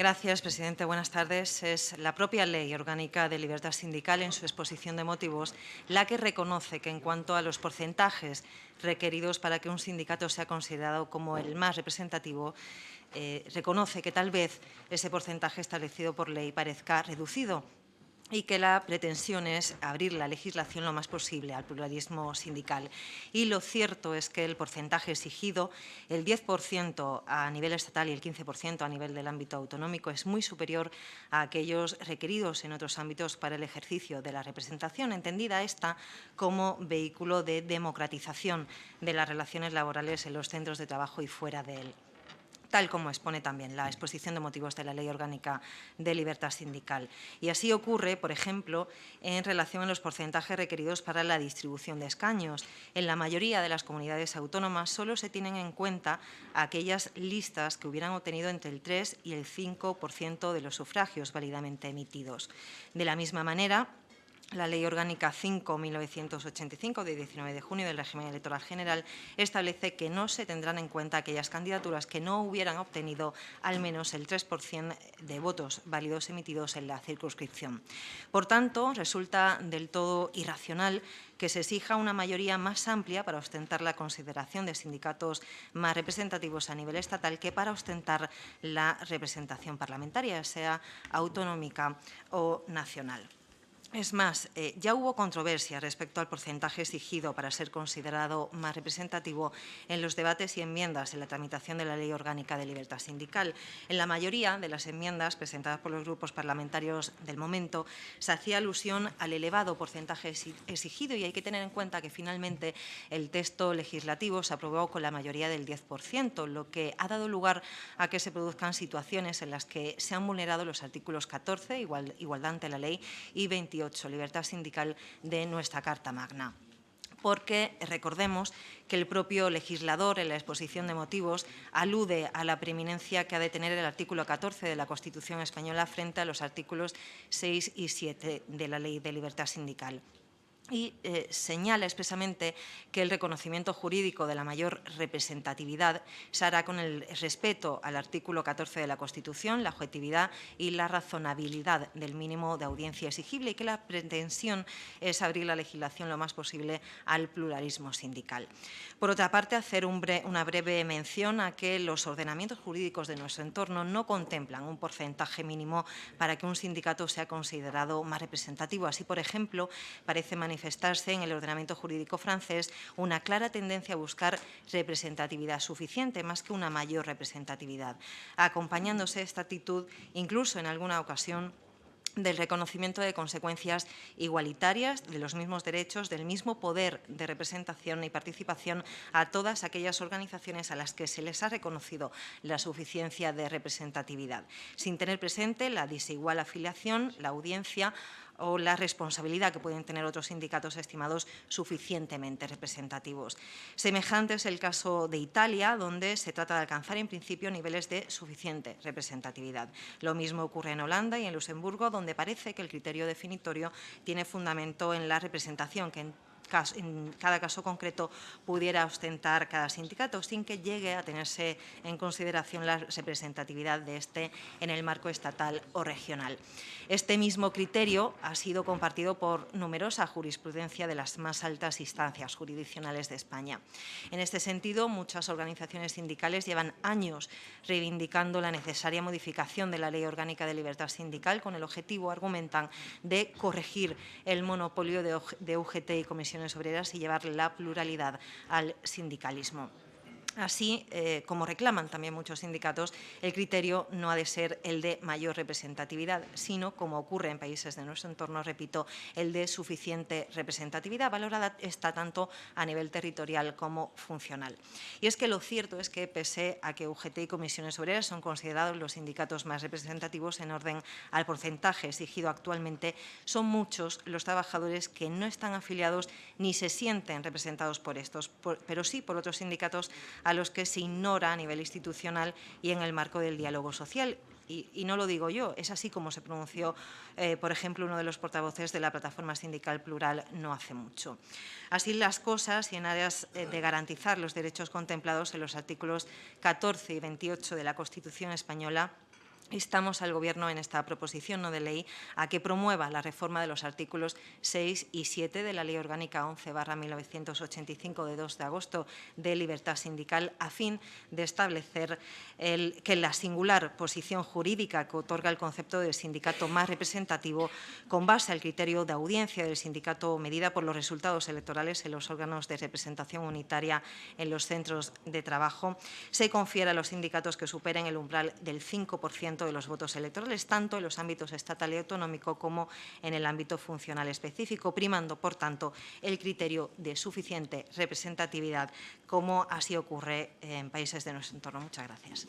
Gracias, presidente. Buenas tardes. Es la propia Ley Orgánica de Libertad Sindical, en su exposición de motivos, la que reconoce que, en cuanto a los porcentajes requeridos para que un sindicato sea considerado como el más representativo, reconoce que tal vez ese porcentaje establecido por ley parezca reducido y que la pretensión es abrir la legislación lo más posible al pluralismo sindical. Y lo cierto es que el porcentaje exigido, el 10% a nivel estatal y el 15% a nivel del ámbito autonómico, es muy superior a aquellos requeridos en otros ámbitos para el ejercicio de la representación, entendida esta como vehículo de democratización de las relaciones laborales en los centros de trabajo y fuera de él, tal como expone también la exposición de motivos de la Ley Orgánica de Libertad Sindical. Y así ocurre, por ejemplo, en relación a los porcentajes requeridos para la distribución de escaños. En la mayoría de las comunidades autónomas solo se tienen en cuenta aquellas listas que hubieran obtenido entre el 3 y el 5% de los sufragios válidamente emitidos. De la misma manera, la Ley Orgánica 5/1985, de 19 de junio del régimen electoral general, establece que no se tendrán en cuenta aquellas candidaturas que no hubieran obtenido al menos el 3% de votos válidos emitidos en la circunscripción. Por tanto, resulta del todo irracional que se exija una mayoría más amplia para ostentar la consideración de sindicatos más representativos a nivel estatal que para ostentar la representación parlamentaria, sea autonómica o nacional. Es más, ya hubo controversia respecto al porcentaje exigido para ser considerado más representativo en los debates y enmiendas en la tramitación de la Ley Orgánica de Libertad Sindical. En la mayoría de las enmiendas presentadas por los grupos parlamentarios del momento se hacía alusión al elevado porcentaje exigido, y hay que tener en cuenta que finalmente el texto legislativo se aprobó con la mayoría del 10%, lo que ha dado lugar a que se produzcan situaciones en las que se han vulnerado los artículos 14, igualdad ante la ley, y 28, libertad sindical, de nuestra Carta Magna. Porque recordemos que el propio legislador, en la exposición de motivos, alude a la preeminencia que ha de tener el artículo 14 de la Constitución española frente a los artículos 6 y 7 de la Ley de Libertad Sindical. Y señala expresamente que el reconocimiento jurídico de la mayor representatividad se hará con el respeto al artículo 14 de la Constitución, la objetividad y la razonabilidad del mínimo de audiencia exigible, y que la pretensión es abrir la legislación lo más posible al pluralismo sindical. Por otra parte, hacer una breve mención a que los ordenamientos jurídicos de nuestro entorno no contemplan un porcentaje mínimo para que un sindicato sea considerado más representativo. Así, por ejemplo, parece manifestarse en el ordenamiento jurídico francés una clara tendencia a buscar representatividad suficiente más que una mayor representatividad, acompañándose esta actitud incluso en alguna ocasión del reconocimiento de consecuencias igualitarias, de los mismos derechos, del mismo poder de representación y participación a todas aquellas organizaciones a las que se les ha reconocido la suficiencia de representatividad, sin tener presente la desigual afiliación, la audiencia o la responsabilidad que pueden tener otros sindicatos estimados suficientemente representativos. Semejante es el caso de Italia, donde se trata de alcanzar en principio niveles de suficiente representatividad. Lo mismo ocurre en Holanda y en Luxemburgo, donde parece que el criterio definitorio tiene fundamento en la representación que en cada caso concreto pudiera ostentar cada sindicato, sin que llegue a tenerse en consideración la representatividad de este en el marco estatal o regional. Este mismo criterio ha sido compartido por numerosa jurisprudencia de las más altas instancias jurisdiccionales de España. En este sentido, muchas organizaciones sindicales llevan años reivindicando la necesaria modificación de la Ley Orgánica de Libertad Sindical con el objetivo, argumentan, de corregir el monopolio de UGT y comisiones obreras y llevar la pluralidad al sindicalismo. Así, como reclaman también muchos sindicatos, el criterio no ha de ser el de mayor representatividad, sino, como ocurre en países de nuestro entorno, repito, el de suficiente representatividad, valorada esta tanto a nivel territorial como funcional. Y es que lo cierto es que, pese a que UGT y comisiones obreras son considerados los sindicatos más representativos en orden al porcentaje exigido actualmente, son muchos los trabajadores que no están afiliados ni se sienten representados por estos, pero sí por otros sindicatos a los que se ignora a nivel institucional y en el marco del diálogo social. Y no lo digo yo, es así como se pronunció, por ejemplo, uno de los portavoces de la Plataforma Sindical Plural no hace mucho. Así las cosas, y en aras de garantizar los derechos contemplados en los artículos 14 y 28 de la Constitución española, Instamos al Gobierno en esta proposición no de ley a que promueva la reforma de los artículos 6 y 7 de la Ley Orgánica 11/1985 de 2 de agosto de libertad sindical a fin de establecer que la singular posición jurídica que otorga el concepto de sindicato más representativo con base al criterio de audiencia del sindicato medida por los resultados electorales en los órganos de representación unitaria en los centros de trabajo se confiera a los sindicatos que superen el umbral del 5% de los votos electorales, tanto en los ámbitos estatal y autonómico como en el ámbito funcional específico, primando, por tanto, el criterio de suficiente representatividad, como así ocurre en países de nuestro entorno. Muchas gracias.